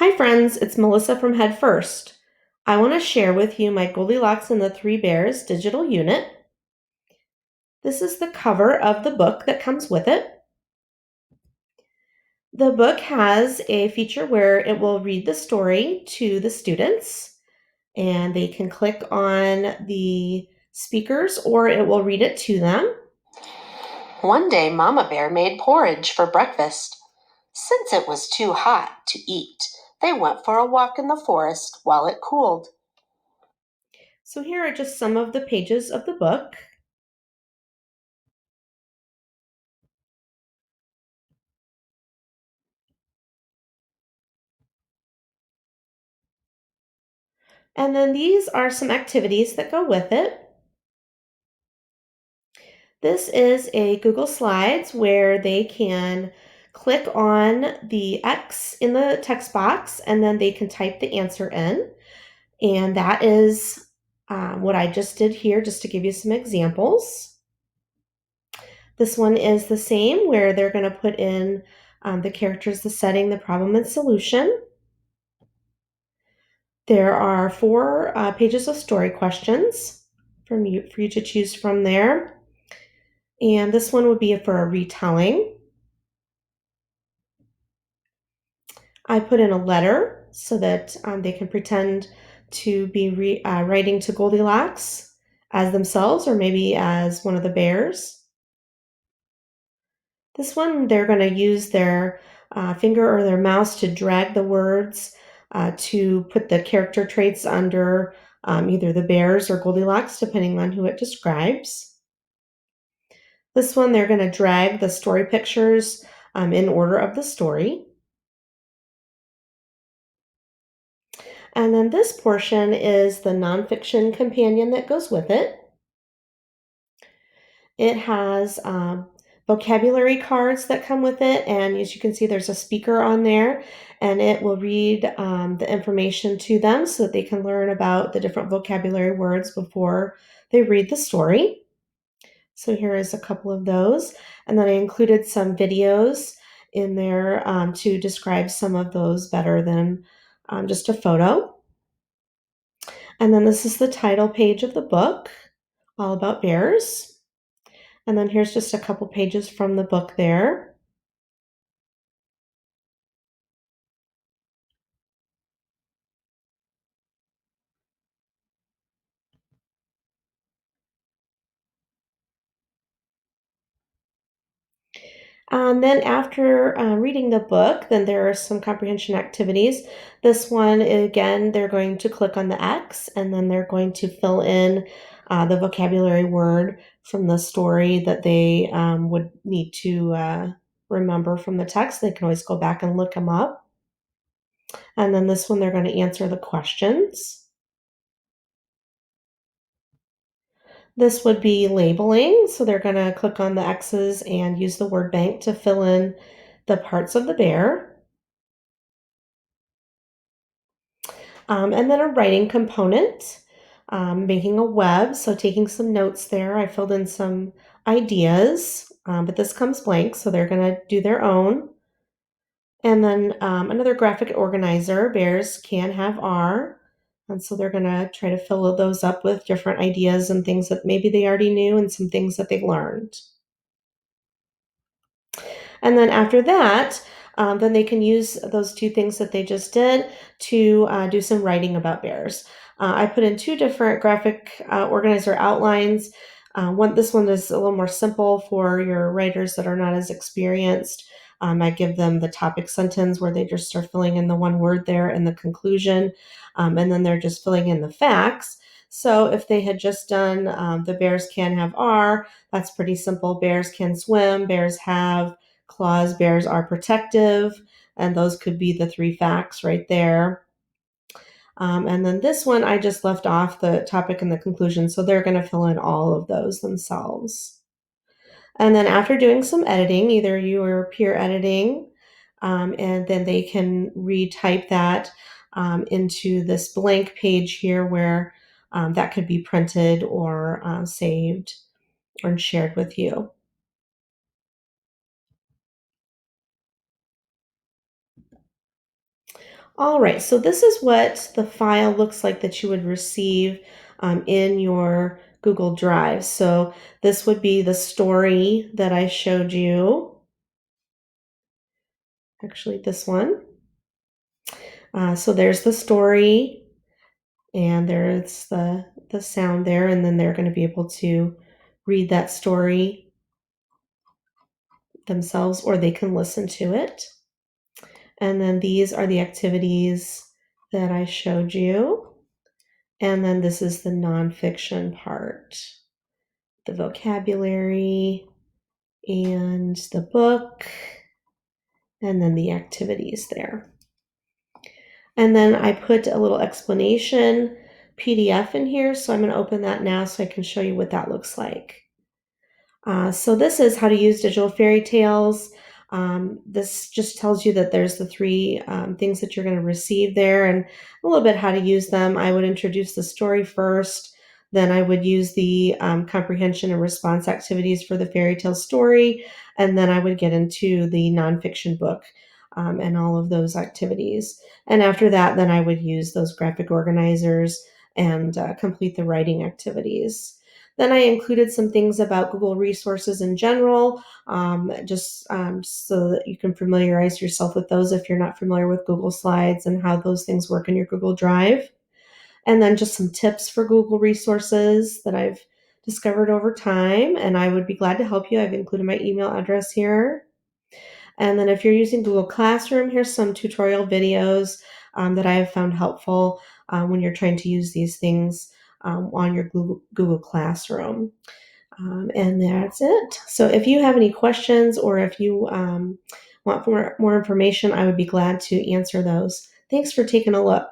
Hi, friends, it's Melissa from Head First. I want to share with you my Goldilocks and the Three Bears digital unit. This is the cover of the book that comes with it. The book has a feature where it will read the story to the students, and they can click on the speakers or it will read it to them. One day Mama Bear made porridge for breakfast. Since it was too hot to eat, they went for a walk in the forest while it cooled. So here are just some of the pages of the book. And then these are some activities that go with it. This is a Google Slides where they can click on the X in the text box and then they can type the answer in. And that is what I just did here, just to give you some examples. This one is the same where they're going to put in the characters, the setting, the problem, and solution. There are four pages of story questions for you to choose from there. And this one would be for a retelling. I put in a letter so that they can pretend to be writing to Goldilocks as themselves or maybe as one of the bears. This one, they're going to use their finger or their mouse to drag the words to put the character traits under either the bears or Goldilocks, depending on who it describes. This one, they're going to drag the story pictures in order of the story. And then this portion is the nonfiction companion that goes with it. It has vocabulary cards that come with it, and as you can see, there's a speaker on there, and it will read the information to them so that they can learn about the different vocabulary words before they read the story. So here is a couple of those, and then I included some videos in there to describe some of those better than just a photo. And then this is the title page of the book, all about bears. And then here's just a couple pages from the book there. And then after reading the book, then there are some comprehension activities. This one, again, they're going to click on the X and then they're going to fill in the vocabulary word from the story that they would need to remember from the text. They can always go back and look them up. And then this one, they're going to answer the questions. This would be labeling. So they're going to click on the X's and use the word bank to fill in the parts of the bear. And then a writing component, making a web. So taking some notes there. I filled in some ideas, but this comes blank. So they're going to do their own. And then another graphic organizer, bears can have R. And so they're going to try to fill those up with different ideas and things that maybe they already knew and some things that they learned. And then after that, then they can use those two things that they just did to do some writing about bears. I put in two different graphic organizer outlines. This one is a little more simple for your writers that are not as experienced. I give them the topic sentence where they just start filling in the one word there and the conclusion, and then they're just filling in the facts. So if they had just done the bears can have R, that's pretty simple. Bears can swim, bears have claws, bears are protective, and those could be the three facts right there. And then this one, I just left off the topic and the conclusion, so they're going to fill in all of those themselves. And then after doing some editing, either you or peer editing, and then they can retype that into this blank page here where that could be printed or saved or shared with you. All right, so this is what the file looks like that you would receive in your Google Drive. So this would be the story that I showed you. Actually, this one. So there's the story, and there's the sound there, and then they're going to be able to read that story themselves, or they can listen to it. And then these are the activities that I showed you. And then this is the nonfiction part, the vocabulary and the book, and then the activities there. And then I put a little explanation PDF in here, so I'm going to open that now so I can show you what that looks like. So this is how to use digital fairy tales. This just tells you that there's the three things that you're going to receive there and a little bit how to use them. I would introduce the story first, then I would use the comprehension and response activities for the fairy tale story, and then I would get into the nonfiction book and all of those activities. And after that, then I would use those graphic organizers and complete the writing activities. Then I included some things about Google resources in general, just so that you can familiarize yourself with those if you're not familiar with Google Slides and how those things work in your Google Drive. And then just some tips for Google resources that I've discovered over time, and I would be glad to help you. I've included my email address here. And then if you're using Google Classroom, here's some tutorial videos that I have found helpful when you're trying to use these things on your Google Classroom. And that's it. So if you have any questions or if you want more information, I would be glad to answer those. Thanks for taking a look.